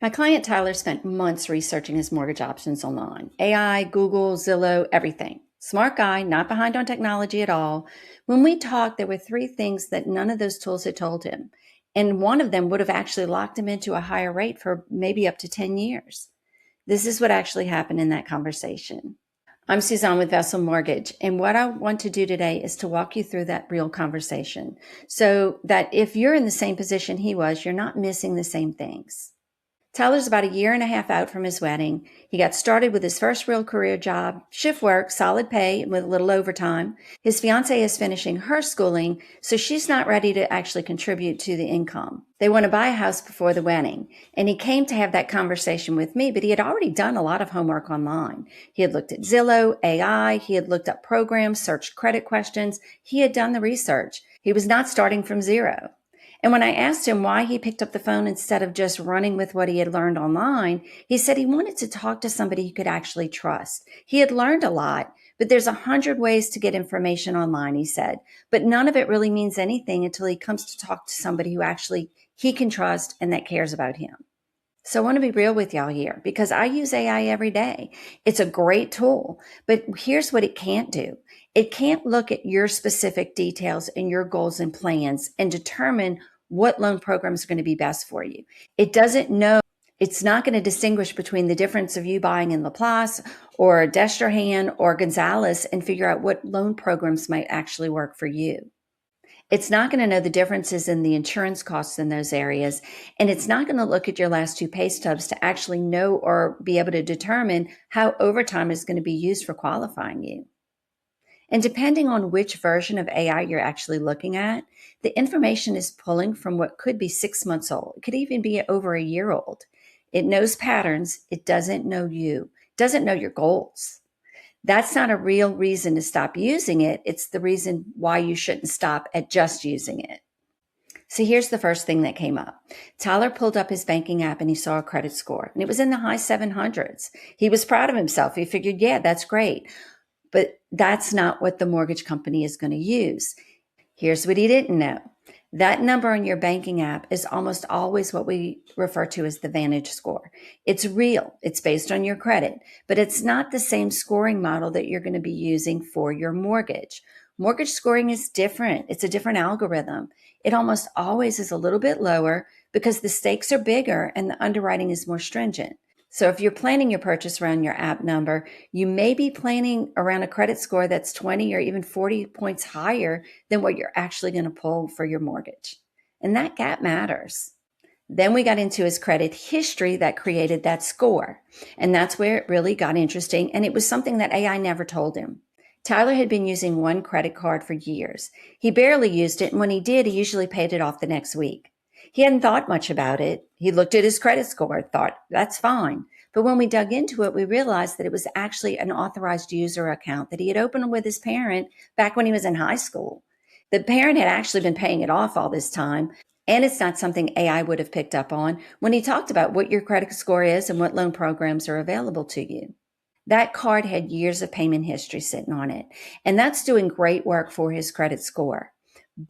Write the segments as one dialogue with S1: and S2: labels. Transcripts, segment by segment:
S1: My client Tyler spent months researching his mortgage options online. AI, Google, Zillow, everything. Smart guy, not behind on technology at all. When we talked, there were three things that none of those tools had told him. And one of them would have actually locked him into a higher rate for maybe up to 10 years. This is what actually happened in that conversation. I'm Suzanne with Vessel Mortgage, and what I want to do today is to walk you through that real conversation so that if you're in the same position he was, you're not missing the same things. Tyler's about a year and a half out from his wedding. He got started with his first real career job, shift work, solid pay with a little overtime. His fiance is finishing her schooling, so she's not ready to actually contribute to the income. They want to buy a house before the wedding, and he came to have that conversation with me, but he had already done a lot of homework online. He had looked at Zillow, AI, he had looked up programs, searched credit questions. He had done the research. He was not starting from zero. And when I asked him why he picked up the phone instead of just running with what he had learned online, he said he wanted to talk to somebody he could actually trust. He had learned a lot, but there's 100 ways to get information online, he said. But none of it really means anything until he comes to talk to somebody who actually he can trust and that cares about him. So I want to be real with y'all here because I use AI every day. It's a great tool, but here's what it can't do. It can't look at your specific details and your goals and plans and determine what loan program is going to be best for you. It doesn't know. It's not going to distinguish between the difference of you buying in Laplace or Destrehan or Gonzales and figure out what loan programs might actually work for you. It's not going to know the differences in the insurance costs in those areas, and it's not going to look at your last two pay stubs to actually know or be able to determine how overtime is going to be used for qualifying you. And depending on which version of AI you're actually looking at, the information is pulling from what could be 6 months old. It could even be over a year old. It knows patterns. It doesn't know you. It doesn't know your goals. That's not a real reason to stop using it. It's the reason why you shouldn't stop at just using it. So here's the first thing that came up. Tyler pulled up his banking app and he saw a credit score, and it was in the high 700s. He was proud of himself. He figured, yeah, that's great. But that's not what the mortgage company is going to use. Here's what he didn't know. That number on your banking app is almost always what we refer to as the Vantage score. It's real. It's based on your credit, but it's not the same scoring model that you're going to be using for your mortgage. Mortgage scoring is different. It's a different algorithm. It almost always is a little bit lower because the stakes are bigger and the underwriting is more stringent. So if you're planning your purchase around your app number, you may be planning around a credit score that's 20 or even 40 points higher than what you're actually going to pull for your mortgage. And that gap matters. Then we got into his credit history that created that score. And that's where it really got interesting. And it was something that AI never told him. Tyler had been using one credit card for years. He barely used it. And when he did, he usually paid it off the next week. He hadn't thought much about it. He looked at his credit score, thought, that's fine. But when we dug into it, we realized that it was actually an authorized user account that he had opened with his parent back when he was in high school. The parent had actually been paying it off all this time, and it's not something AI would have picked up on when he talked about what your credit score is and what loan programs are available to you. That card had years of payment history sitting on it, and that's doing great work for his credit score.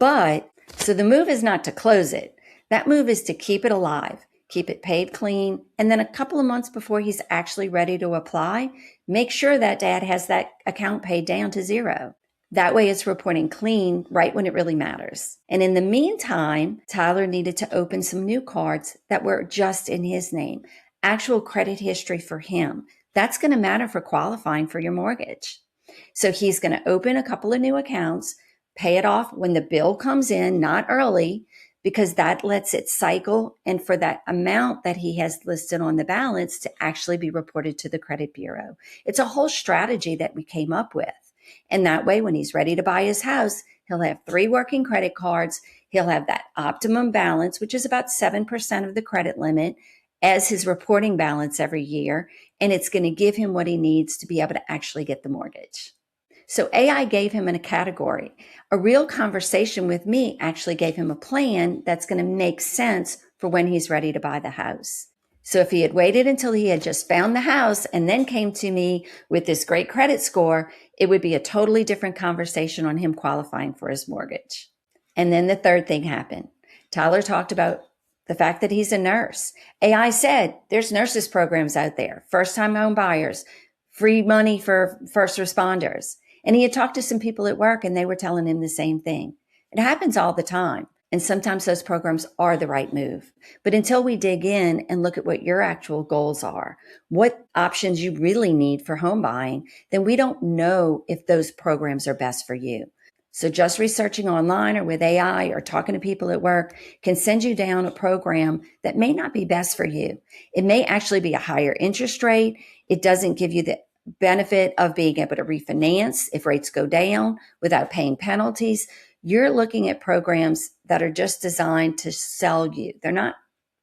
S1: So the move is not to close it. That move is to keep it alive, keep it paid clean, and then a couple of months before he's actually ready to apply, make sure that dad has that account paid down to zero. That way it's reporting clean right when it really matters. And in the meantime, Tyler needed to open some new cards that were just in his name, actual credit history for him. That's going to matter for qualifying for your mortgage. So he's going to open a couple of new accounts, pay it off when the bill comes in, not early, because that lets it cycle and for that amount that he has listed on the balance to actually be reported to the credit bureau. It's a whole strategy that we came up with. And that way, when he's ready to buy his house, he'll have 3 working credit cards. He'll have that optimum balance, which is about 7% of the credit limit, as his reporting balance every year. And it's going to give him what he needs to be able to actually get the mortgage. So AI gave him in a category. A real conversation with me actually gave him a plan that's going to make sense for when he's ready to buy the house. So if he had waited until he had just found the house and then came to me with this great credit score, it would be a totally different conversation on him qualifying for his mortgage. And then the third thing happened. Tyler talked about The fact that he's a nurse. AI said there's nurses programs out there, first-time home buyers, free money for first responders. And he had talked to some people at work and they were telling him the same thing. It happens all the time. And sometimes those programs are the right move. But until we dig in and look at what your actual goals are, what options you really need for home buying, then we don't know if those programs are best for you. So just researching online or with AI or talking to people at work can send you down a program that may not be best for you. It may actually be a higher interest rate. It doesn't give you the benefit of being able to refinance if rates go down without paying penalties. You're looking at programs that are just designed to sell you. They're not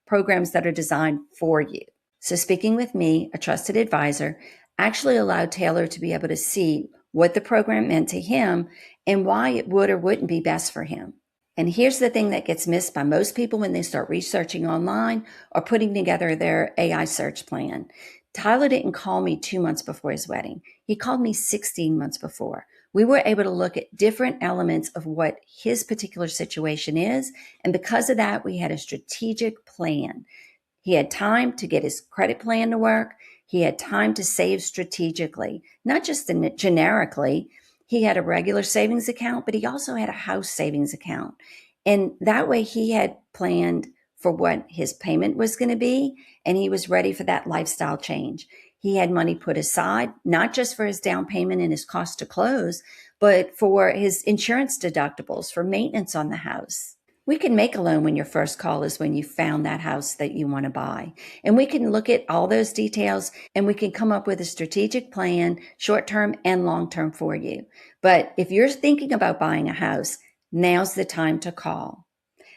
S1: programs that are designed for you. So speaking with me, a trusted advisor, actually allowed Taylor to be able to see what the program meant to him and why it would or wouldn't be best for him. And here's the thing that gets missed by most people when they start researching online or putting together their AI search plan. Tyler didn't call me 2 months before his wedding. He called me 16 months before. We were able to look at different elements of what his particular situation is. And because of that, we had a strategic plan. He had time to get his credit plan to work. He had time to save strategically, not just generically. He had a regular savings account, but he also had a house savings account. And that way he had planned for what his payment was going to be, and he was ready for that lifestyle change. He had money put aside, not just for his down payment and his cost to close, but for his insurance deductibles, for maintenance on the house. We can make a loan when your first call is when you found that house that you want to buy. And we can look at all those details and we can come up with a strategic plan, short-term and long-term for you. But if you're thinking about buying a house, now's the time to call.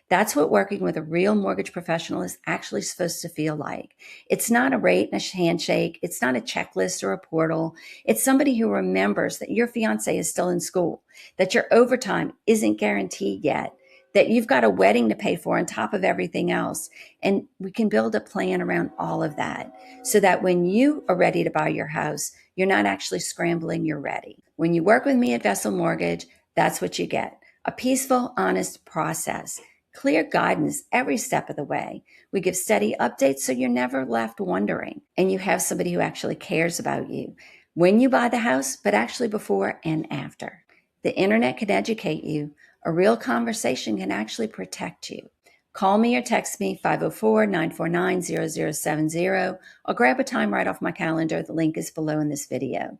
S1: That's what working with a real mortgage professional is actually supposed to feel like. It's not a rate and a handshake. It's not a checklist or a portal. It's somebody who remembers that your fiance is still in school, that your overtime isn't guaranteed yet, that you've got a wedding to pay for on top of everything else. And we can build a plan around all of that so that when you are ready to buy your house, you're not actually scrambling, you're ready. When you work with me at Vessel Mortgage, that's what you get. A peaceful, honest process. Clear guidance every step of the way. We give steady updates so you're never left wondering. And you have somebody who actually cares about you when you buy the house, but actually before and after. The internet can educate you. A real conversation can actually protect you. Call me or text me 504-949-0070 or grab a time right off my calendar. The link is below in this video.